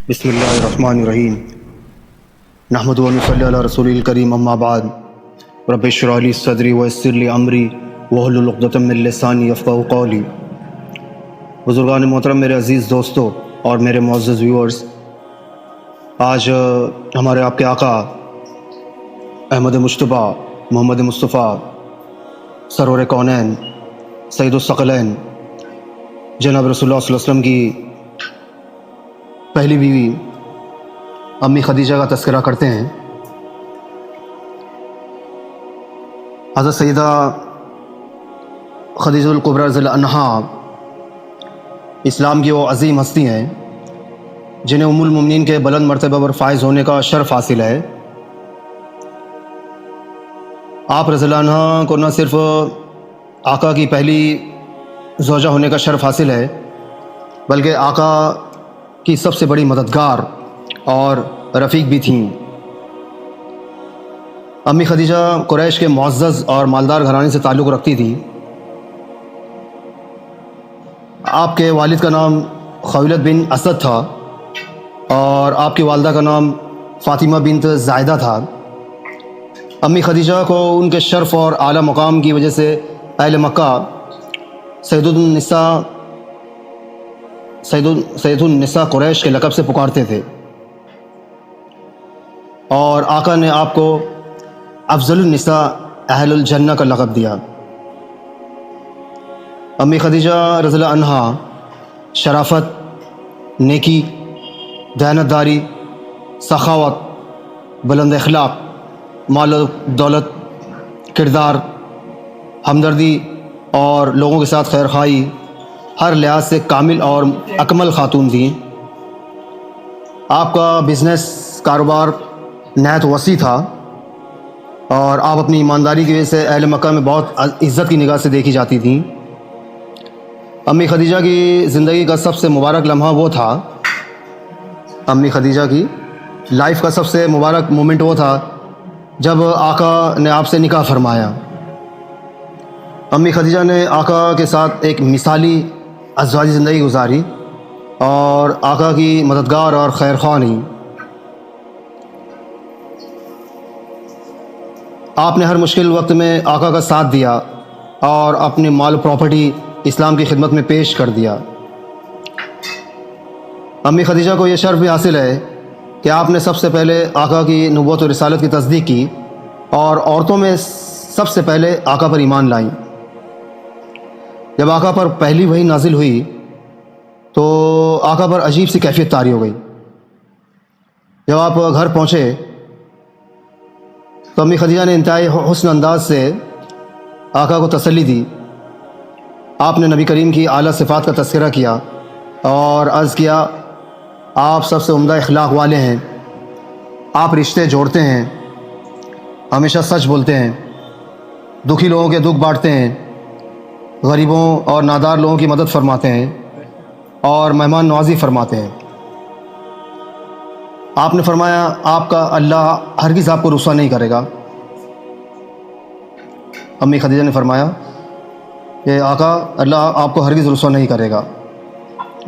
بسم اللہ الرحمن الرحیم نحمد و نصلی علی رسول الکریم اما بعد رب اشرح لی صدری ویسر لی امری واحلل عقدۃ من لسانی یفقہوا قولی۔ بزرگان محترم، میرے عزیز دوستو اور میرے معزز ویورز، آج ہمارے آپ کے آقا احمد مجتبیٰ محمد مصطفیٰ سرور کونین سید الثقلین جناب رسول اللہ صلی اللہ علیہ وسلم کی پہلی بیوی امی خدیجہ کا تذکرہ کرتے ہیں۔ حضرت سیدہ خدیجہ الکبریٰ رضی اللہ عنہا اسلام کی وہ عظیم ہستی ہیں جنہیں ام المومنین کے بلند مرتبہ پر فائز ہونے کا شرف حاصل ہے۔ آپ رضی اللہ عنہ کو نہ صرف آقا کی پہلی زوجہ ہونے کا شرف حاصل ہے، بلکہ آقا کی سب سے بڑی مددگار اور رفیق بھی تھیں۔ امی خدیجہ قریش کے معزز اور مالدار گھرانے سے تعلق رکھتی تھی۔ آپ کے والد کا نام خویلد بن اسد تھا اور آپ کی والدہ کا نام فاطمہ بنت زائدہ تھا۔ امی خدیجہ کو ان کے شرف اور اعلیٰ مقام کی وجہ سے اہل مکہ سید النساء قریش کے لقب سے پکارتے تھے، اور آقا نے آپ کو افضل النساء اہل الجنہ کا لقب دیا۔ امی خدیجہ رضی اللہ عنہا شرافت، نیکی، دیانتداری، سخاوت، بلند اخلاق، مال و دولت، کردار، ہمدردی اور لوگوں کے ساتھ خیر خواہی، ہر لحاظ سے کامل اور اکمل خاتون تھیں۔ آپ کا بزنس کاروبار نہایت وسیع تھا اور آپ اپنی ایمانداری کی وجہ سے اہل مکہ میں بہت عزت کی نگاہ سے دیکھی جاتی تھیں۔ امی خدیجہ کی زندگی کا سب سے مبارک لمحہ وہ تھا، امی خدیجہ کی لائف کا سب سے مبارک مومنٹ وہ تھا جب آقا نے آپ سے نکاح فرمایا۔ امی خدیجہ نے آقا کے ساتھ ایک مثالی ازواجی زندگی گزاری اور آقا کی مددگار اور خیر خواہ رہیں۔ آپ نے ہر مشکل وقت میں آقا کا ساتھ دیا اور اپنے مال و پراپرٹی اسلام کی خدمت میں پیش کر دیا۔ امی خدیجہ کو یہ شرف بھی حاصل ہے کہ آپ نے سب سے پہلے آقا کی نبوت و رسالت کی تصدیق کی اور عورتوں میں سب سے پہلے آقا پر ایمان لائیں۔ جب آقا پر پہلی وحی نازل ہوئی تو آقا پر عجیب سی کیفیت طاری ہو گئی۔ جب آپ گھر پہنچے تو امی خدیجہ نے انتہائی حسن انداز سے آقا کو تسلی دی۔ آپ نے نبی کریم کی اعلیٰ صفات کا تذکرہ کیا اور عرض کیا، آپ سب سے عمدہ اخلاق والے ہیں، آپ رشتے جوڑتے ہیں، ہمیشہ سچ بولتے ہیں، دکھی لوگوں کے دکھ بانٹتے ہیں، غریبوں اور نادار لوگوں کی مدد فرماتے ہیں اور مہمان نوازی فرماتے ہیں۔ آپ نے فرمایا، آپ کا اللہ ہرگز آپ کو رسوا نہیں کرے گا۔ امی خدیجہ نے فرمایا کہ آقا، اللہ آپ کو ہرگز رسوا نہیں کرے گا۔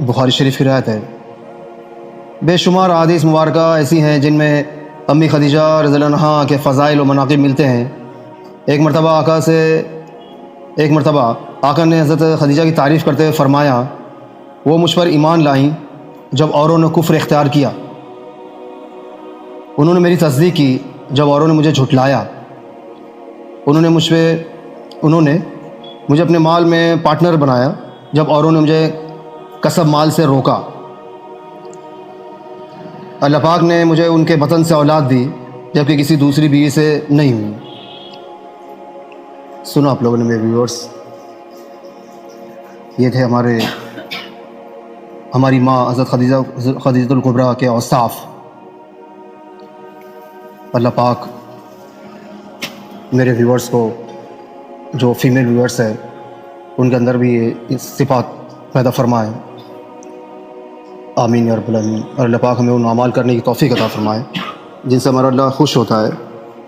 بخاری شریف کی روایت ہے۔ بے شمار احادیث مبارکہ ایسی ہیں جن میں امی خدیجہ رضی اللہ عنہا کے فضائل و مناقب ملتے ہیں۔ ایک مرتبہ آقا نے حضرت خدیجہ کی تعریف کرتے ہوئے فرمایا، وہ مجھ پر ایمان لائیں جب اوروں نے کفر اختیار کیا، انہوں نے میری تصدیق کی جب اوروں نے مجھے جھٹلایا، انہوں نے مجھے اپنے مال میں پارٹنر بنایا جب اوروں نے مجھے کسب مال سے روکا، اللہ پاک نے مجھے ان کے بطن سے اولاد دی جبکہ کسی دوسری بیوی سے نہیں ہوئی۔ سنا آپ لوگوں نے میرے ویورز، یہ تھے ہماری ماں حضرت خدیجہ الکبریٰ کے اوصاف۔ اللہ پاک میرے ویورز کو، جو فیمیل ویورز ہیں، ان کے اندر بھی یہ صفات پیدا فرمائے، آمین یا رب العالمین۔ اور اللہ پاک ہمیں ان اعمال کرنے کی توفیق عطا فرمائے جن سے ہمارا اللہ خوش ہوتا ہے،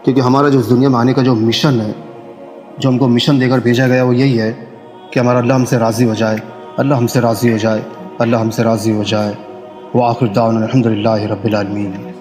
کیونکہ ہمارا جو اس دنیا میں آنے کا جو مشن ہے، جو ہم کو مشن دے کر بھیجا گیا، وہ یہی ہے کہ ہمارا اللہ ہم سے راضی ہو جائے، اللہ ہم سے راضی ہو جائے، اللہ ہم سے راضی ہو جائے۔ وآخر دعوانا الحمد للہ رب العالمین۔